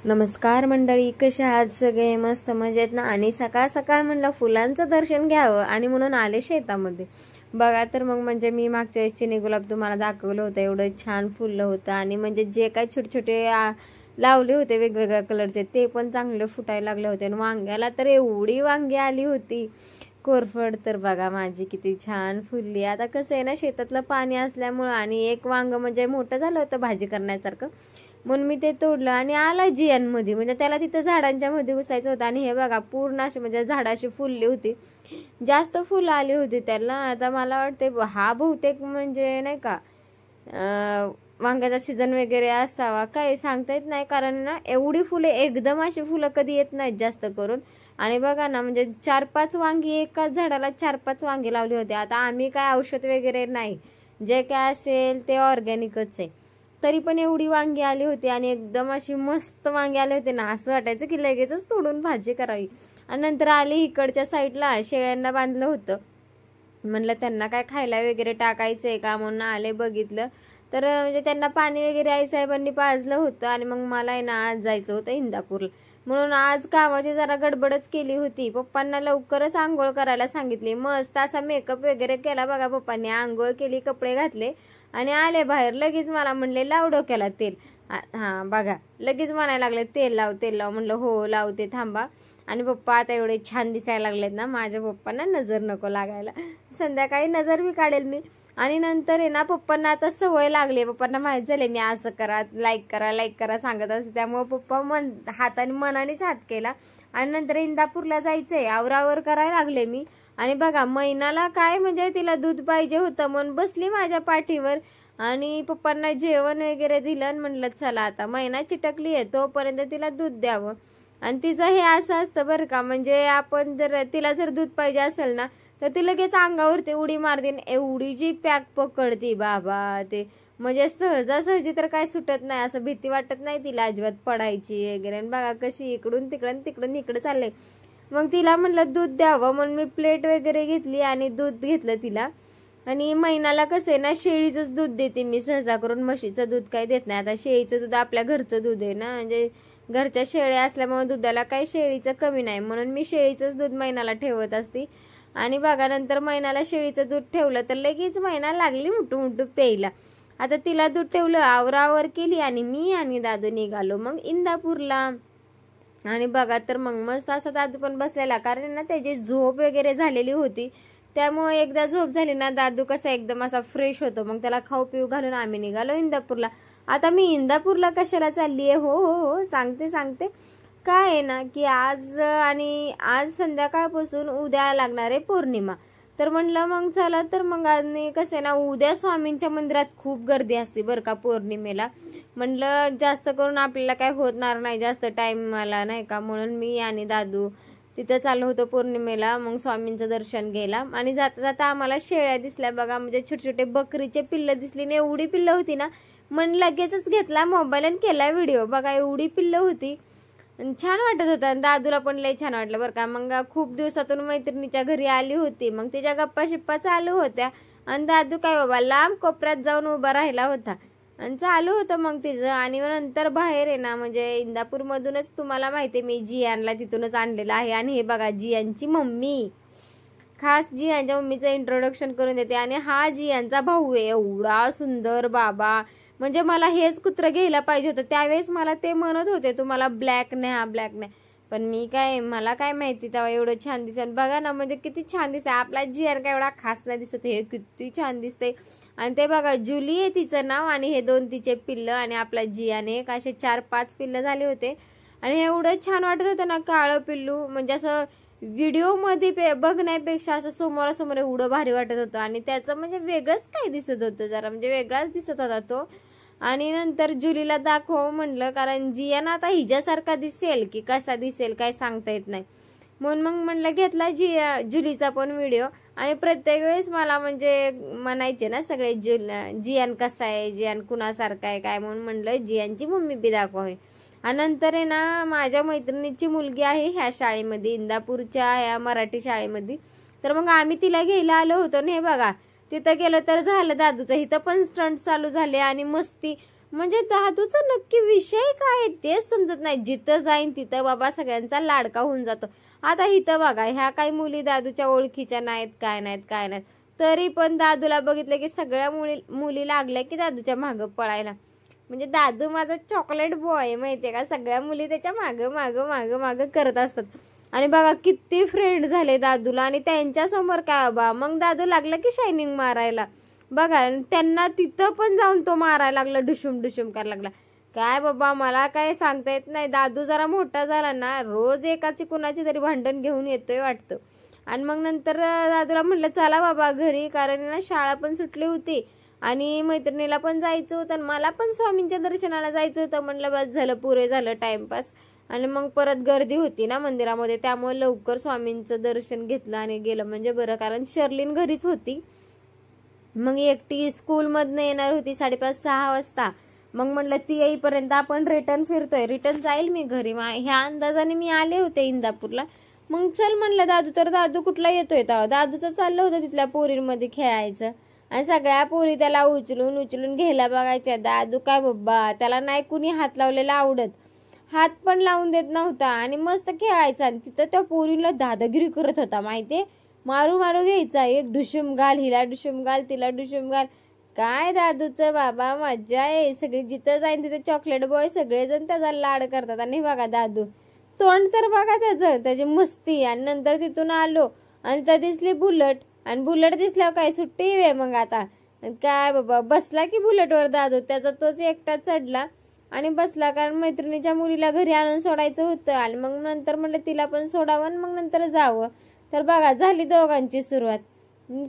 नमस्कार मंडळी, कशा आहात सगळे? मस्त मजेत ना? आणि सकाळ सकाळ म्हणलं फुलांचं दर्शन घ्यावं आणि म्हणून आले शेतामध्ये. बघा तर मग म्हणजे मी मागच्या वेळेस चिनी गुलाब तुम्हाला दाखवलं होतं, एवढं छान फुललं होतं. आणि म्हणजे जे काही छोटे छोटे लावले होते वेगवेगळ्या कलरचे ते पण चांगले फुटायला लागले होते. आणि वांग्याला तर एवढी वांगी आली होती कोरफड, तर बघा माझी किती छान फुलली. आता कसं आहे ना, शेतातलं पाणी असल्यामुळं आणि एक वांग म्हणजे मोठं झालं होतं भाजी करण्यासारखं, म्हणून मी ते तोडलं आणि आला जियांमध्ये. म्हणजे त्याला तिथं झाडांच्या मध्ये घुसायचं होतं. आणि हे बघा पूर्ण अशी म्हणजे झाडाशी फुलली होती, जास्त फुलं आली होती त्याला. आता मला वाटते हा बहुतेक म्हणजे नाही का वांग्याचा सीझन वगैरे असावा, काय सांगता येत नाही. कारण ना एवढी फुले एकदम अशी फुलं कधी येत नाहीत जास्त करून. आणि बघा ना म्हणजे 4-5 वांगी, एकाच झाडाला 4-5 वांगी लावली होती. आता आम्ही काय औषध वगैरे नाही, जे काय असेल ते ऑर्गॅनिकच आहे, तरी पण एवढी वांगी आली होती. आणि एकदम अशी मस्त वांगी आले होते ना, असं वाटायचं की लगेचच तोडून भाजी करावी. आणि नंतर आली इकडच्या साईडला, शेळ्यांना बांधलं होतं, म्हणलं त्यांना काय खायला वगैरे टाकायचंय का म्हणून आले. बघितलं तर म्हणजे त्यांना पाणी वगैरे आईसाहेबांनी पाजलं होतं. आणि मग मला आहे ना आज जायचं होतं इंदापूरला, म्हणून आज कामाची जरा गडबडच केली होती. पप्पांना लवकरच आंघोळ करायला सांगितली, मस्त असा मेकअप वगैरे केला बघा पप्पांनी. आंघोळ केली, कपडे घातले आणि आले बाहेर. लगेच मला म्हणले लाव डोक्याला तेल. हां बघा लगेच म्हणायला लागले तेल लाव तेल लाव. म्हणलं हो लावते थांबा. आणि पप्पा आता एवढे छान दिसायला लागलेत ना, माझ्या पप्पांना नजर नको लागायला, संध्याकाळी नजर बी काढेल मी. आणि नंतर आहे ना पप्पांना आता सवय लागली, पप्पांना माहीत झाले मी असं करा, लाईक करा सांगत असते. त्यामुळे पप्पा हाताने मनानेच हात केला. आणि नंतर इंदापूरला जायचंय, आवरावर करायला लागले मी. आणि बघा मैनाला काय म्हणजे तिला दूध पाहिजे होतं म्हणून बसली माझ्या पाठीवर. आणि पप्पांना जेवण वगैरे दिलं आणि म्हणलं चला आता मैना चिटकली आहे तोपर्यंत तिला दूध द्यावं. आणि तिचं हे असं असतं बरं का, म्हणजे आपण जर तिला जर दूध पाहिजे असेल ना तर ती लगेच अंगावरती उडी मारते. एवढी जी पॅक पकडती बाबा, ते म्हणजे सहजासहजी तर काय सुटत नाही, असं भीती वाटत नाही तिला अजिबात पडायची वगैरे. आणि बघा कशी इकडून तिकडून इकडे चालले. मग तिला म्हणलं दूध द्यावं म्हणून मी प्लेट वगैरे घेतली आणि दूध घेतलं तिला. आणि मैनाला कसं आहे ना शेळीचंच दूध देते मी सहसा करून, म्हशीचं दूध काही देत नाही. आता शेळीचं दूध आपल्या घरचं दूध आहे ना, म्हणजे घरच्या शेळ्या असल्यामुळे दुधाला काही शेळीचं कमी नाही, म्हणून मी शेळीचंच दूध मैनाला ठेवत असते. आणि बघा नंतर मैनाला शेळीचं दूध ठेवलं तर लगेच मैना लागली मुठू प्यायला. आता तिला दूध ठेवलं, आवरावर केली आणि मी आणि दादू निघालो मग इंदापूरला. आणि बघा तर मग मस्त असा दादू पण बसलेला, कारण ना त्याची झोप वगैरे झालेली होती. त्यामुळे एकदा झोप झाली ना दादू कसा एकदम असा फ्रेश होतो. मग त्याला खाऊ पिऊ घालून आम्ही निघालो इंदापूरला. आता मी इंदापूरला कशाला चालली आहे, हो हो हो सांगते. काय आहे ना की आज संध्याकाळपासून उद्या लागणार आहे पौर्णिमा. तर म्हणलं मग चला, तर मग आणि कसं आहे ना उद्या स्वामींच्या मंदिरात खूप गर्दी असते बरं का पौर्णिमेला. म्हणलं जास्त करून आपल्याला काय होणार नाही जास्त टाइम मला नाही का, म्हणून मी आणि दादू तिथं चाललो होतो पौर्णिमेला मग स्वामींचं दर्शन घ्यायला. आणि जाता जाता आम्हाला शेळ्या दिसल्या बघा, म्हणजे छोटे छोटे बकरीचे पिल्लं दिसली ना, एवढी पिल्लं होती ना, मन लगेचच घेतला मोबाईल आणि केला व्हिडिओ. बघा एवढी पिल्लं होती, छान वाटत होतं. आणि दादूला पण लय छान वाटलं बरं का. मग खूप दिवसातून मैत्रिणीच्या घरी आली होती, मग तिच्या गप्पा शिप्पा चालू होत्या. आणि दादू काय बाबा लांब कोपऱ्यात जाऊन उभा राहिला होता आणि चालू होतं मग तिचं. आणि नंतर बाहेर आहे ना, म्हणजे इंदापूरमधूनच तुम्हाला माहिती आहे मी जियांला तिथूनच आणलेलं आहे. आणि हे बघा जियांची मम्मी, खास जियांच्या मम्मीचं इंट्रोडक्शन करून देते. आणि हा जियांचा भाऊ आहे, एवढा सुंदर बाबा, म्हणजे मला हेच कुत्रं घ्यायला पाहिजे होतं. त्यावेळेस मला ते म्हणत होते तुम्हाला ब्लॅक नाही, पण मला काय माहिती तेव्हा एवढं छान दिसत. बघा ना म्हणजे किती छान दिसतंय. आपला जियान काय एवढा खास नाही दिसत, हे किती छान दिसतंय. आणि ते बघा जुली आहे तिचं नाव, आणि हे 2 तिचे पिल्लं, आणि आपला जियाने एक असे 4-5 पिल्लं झाले होते. आणि एवढं छान वाटत होतं ना काळं पिल्लू, म्हणजे असं व्हिडिओमध्ये बघण्यापेक्षा असं समोरासमोर एवढं भारी वाटत होतं. आणि त्याचं म्हणजे वेगळंच काय दिसत होतं, जरा म्हणजे वेगळाच दिसत होता तो. आणि नंतर जुलीला दाखव म्हणलं, कारण जियान आता हिच्यासारखा दिसेल की कसा दिसेल काय सांगता येत नाही, म्हणून मग म्हणलं घेतला जुलीचा पण व्हिडिओ. आणि प्रत्येक वेळेस मला म्हणजे म्हणायचे ना सगळे जियान कसा आहे, जियान कुणासारखा आहे काय, म्हणून म्हणलं जियांची मम्मी बी दाखवावी. आणि नंतर आहे ना माझ्या मैत्रिणीची मुलगी आहे ह्या शाळेमध्ये, इंदापूरच्या ह्या मराठी शाळेमध्ये, तर मग आम्ही तिला घ्यायला आलो होतो. हे बघा तिथं गेलो तर झालं दादूचं इथं पण स्टंट चालू झाले आणि मस्ती, म्हणजे दादूचा नक्की विषय काय आहे तेच समजत नाही. जिथं जाईन तिथं बाबा सगळ्यांचा लाडका होऊन जातो. आता इथं बघा, ह्या काही मुली दादूच्या ओळखीच्या नाहीत, काय नाहीत, तरी पण दादूला बघितलं की सगळ्या मुली लागल्या की दादूच्या मागं पळायला. म्हणजे दादू माझा चॉकलेट बॉय माहितीये का, सगळ्या मुली त्याच्या मागं करत असतात. आणि बघा किती फ्रेंड झाले दादूला, आणि त्यांच्या समोर काय बाबा, मग दादू लागला की शायनिंग मारायला. बघा त्यांना तिथं पण जाऊन तो मारायला लागला, डुशुम करायला लागला. काय बाबा मला काय सांगता येत नाही. दादू जरा मोठा झाला ना, रोज एकाची कुणाची तरी भांडण घेऊन येतोय वाटतं. आणि मग नंतर दादूला म्हटलं चला बाबा घरी, कारण ना शाळा पण सुटली होती आणि मैत्रिणीला पण जायचं होतं आणि मला पण स्वामींच्या दर्शनाला जायचं होतं. म्हणलं बस झालं, पुरे झालं टाइमपास. आणि मग परत गर्दी होती ना मंदिरामध्ये, त्यामुळे लवकर स्वामींचं दर्शन घेतलं आणि गेलं म्हणजे बरं, कारण शर्लिन घरीच होती. मग एकटी स्कूलमधनं येणार होती 5:30-6 वाजता. मग म्हटलं ती येईपर्यंत आपण रिटर्न जाईल मी घरी. ह्या अंदाजाने मी आले होते इंदापूरला. मग चल म्हणलं दादू, तर दादू कुठला येतोय तेव्हा, दादूचं चाललं होतं तिथल्या पोरींमध्ये खेळायचं. आणि सगळ्या पोरी त्याला उचलून घ्यायला बघायच्या. दादू काय बाबा, त्याला नाही कुणी हात लावलेला आवडत, हात पण लावून देत नव्हता आणि मस्त खेळायचा. आणि तिथं त्या पोरीला दादागिरी करत होता माहितीये, मारू घ्यायचा. एक डुशुम घाल, हिला डुशुम घाल, तिला डुशुम घाल. काय दादूचं बाबा मजा आहे. सगळी जिथं जाईन तिथे चॉकलेट बॉय सगळेजण त्याचा लाड करतात. आणि बघा दादू तोंड तर बघा त्याची मस्ती. आणि नंतर तिथून आलो आणि त्या दिसली बुलट, आणि बुलट दिसल्यावर काय सुट्टी वे. मग आता काय बाबा, बसला की बुलेटवर दादू, त्याचा तोच एकटा चढला आणि बसला, कारण मैत्रिणीच्या मुलीला घरी आणून सोडायचं होतं. आणि मग नंतर म्हटलं तिला पण सोडावं आणि मग नंतर जावं. तर बघा झाली दोघांची सुरुवात.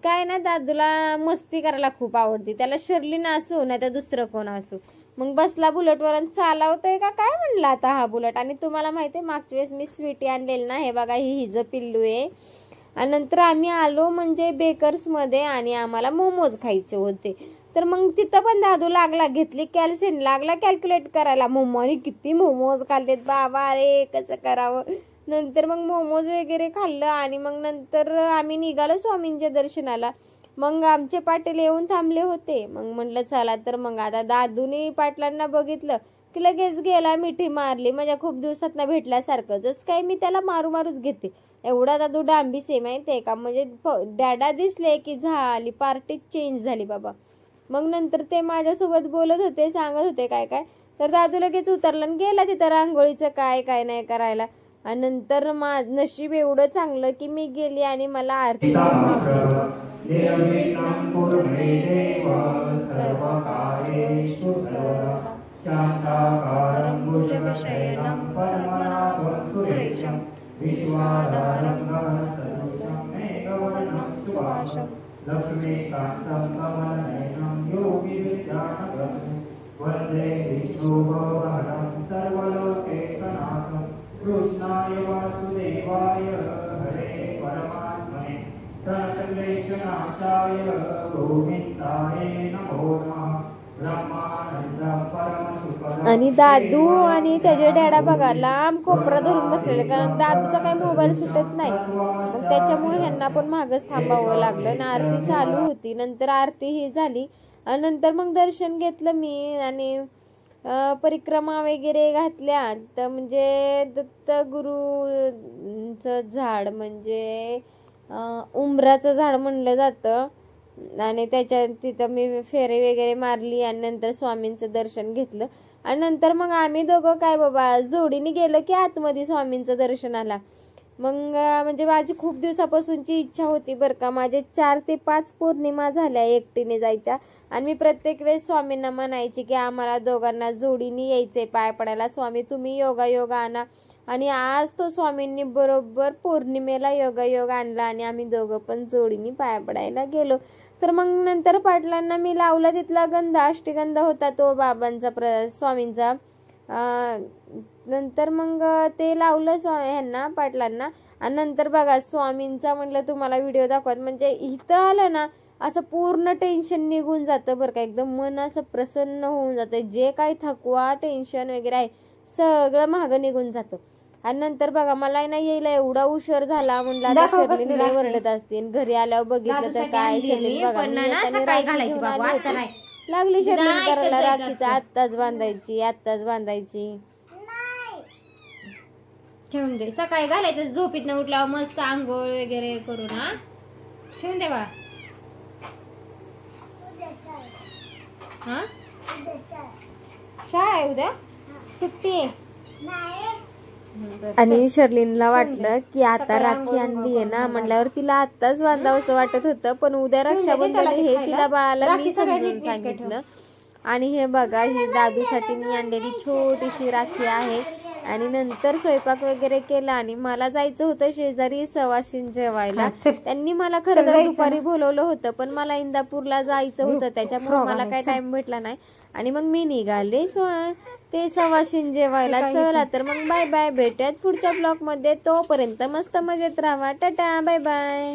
काय ना, दादूला मस्ती करायला खूप आवडते. त्याला शर्लिन असू नाही तर दुसरं कोण असू, मग बसला बुलेटवर आणि चालवतोय का काय म्हणलं आता हा बुलेट. आणि तुम्हाला माहिती आहे मागच्या वेळेस मी स्वीटी आणलेली ना, हे बघा ही हिचं पिल्लू आहे. आणि नंतर आम्ही आलो म्हणजे बेकर्समध्ये आणि आम्हाला मोमोज खायचे होते. तर मग तिथं पण दादू घेतली कॅल्शियम, लागला कॅल्क्युलेट करायला. मोमोनी किती मोमोज खाल्लेत बाबा रे, कसं करावं. नंतर मग मोमोज वगैरे खाल्लं आणि मग नंतर आम्ही निघालो स्वामींच्या दर्शनाला. मग आमचे पाटील येऊन थांबले होते. मग म्हटलं चला, तर मग आता दादूनी पाटलांना बघितलं की लगेच गेला, मिठी मारली. म्हणजे खूप दिवसात भेटल्यासारखं, जसं काही मी त्याला मारूच घेते. एवढा दादू डांबीस आहे माहितीये का, म्हणजे डॅडा दिसले की झाली पार्टी चेंज झाली बाबा. मग नंतर ते माझ्यासोबत बोलत होते, सांगत होते काय काय. तर दादू लगेच उतरला आणि गेला तिथं रांगोळीचं काय नाही करायला. आणि नंतर नशीब एवढं चांगलं की मी गेली आणि मला आरती लक्ष्मीकान्तं कमलनयनं योगिविद्यानगरं वन्दे विष्णुभवनं सर्वलोकैकनाथं कृष्णाय वासुदेवाय हरे परमात्मने प्रणतक्लेशनाशाय गोविन्दाय नमो नमः. आणि दादू आणि त्याचे डॅडा बघा लांब कोपरा धरून बसलेले, कारण दादूचा काही मोबाईल सुटत नाही. मग त्याच्यामुळे ह्यांना पण मागच थांबावं लागलं. आणि आरती चालू होती. नंतर आरती ही झाली आणि नंतर मग दर्शन घेतलं मी आणि परिक्रमा वगैरे घातल्या. तर म्हणजे दत्तगुरूचं झाड म्हणजे उंबराचं झाड म्हणलं जातं. आणि तिथं मी फेरे वगैरे मारली आणि नंतर स्वामींचं दर्शन घेतलं. आणि नंतर मग आम्ही दोघं काय बाबा जोडीने गेलो की आतमध्ये स्वामींचं दर्शनाला. मग म्हणजे माझी खूप दिवसापासूनची इच्छा होती बरं का. माझे 4 ते 5 पौर्णिमा झाल्या एकटीने जायच्या. आणि मी प्रत्येक वेळेस स्वामींना म्हणायची की आम्हाला दोघांना जोडीने यायचंय पाय पडायला. स्वामी तुम्ही योगा आणा. आणि आज तो स्वामींनी बरोबर पौर्णिमेला योगा आणला आणि आम्ही दोघं पण जोडीने पाया पडायला गेलो. तर मग नंतर पाटलांना मी लावला तिथला गंध, अष्टगंध होता तो बाबांचा स्वामींचा. नंतर मग ते लावलं ह्यांना पाटलांना. आणि नंतर बघा स्वामींचा म्हटलं तुम्हाला व्हिडिओ दाखवत, म्हणजे इथं आलं ना असं पूर्ण टेन्शन निघून जातं बरं का. एकदम मन असं प्रसन्न होऊन जातं. जे काही थकवा टेन्शन वगैरे आहे सगळं मागं निघून जातं. आणि नंतर बघा मला ना यायला एवढा उशीर झाला, म्हणलं आता शर्लिन लय वरडत असते. घरी आल्यावर बघितलं तर काय शर्लिन बघा लागली शर्लीन नाही, करायला ऐकत जायचं राखीचं आत्ताच बांधायची ठेवून दे. सकाळी घालायचं झोपीत उठल्यावर मस्त आंघोळ वगैरे करून. हा ठेवून दे बाळा. हा शाळा आहे उद्या सुट्टी आहे. आणि शर्लीनला वाटलं की आता राखी आणली आहे ना म्हणल्यावर तिला आत्ताच बांधावं असं वाटत होतं, पण उद्या रक्षाबंधन हे तिला बाळाला मी समजून सांगितलं. आणि हे बघा, ही दादूसाठी मी आणलेली छोटीशी राखी आहे. आणि नंतर स्वयंपाक वगैरे केला आणि मला जायचं होतं शेजारी सवाशीन जेवायला. त्यांनी मला खरं तर दुपारी बोलवलं होतं, पण मला इंदापूरला जायचं होतं, त्याच्यामुळे मला काही टाइम भेटला नाही. आणि मग मी निघाले ते सवाशीन जेवायला. चला तर मग बाय बाय, भेटूयात पुढच्या ब्लॉग मध्ये. तोपर्यंत मस्त मजेत राहा. Tata bye bye.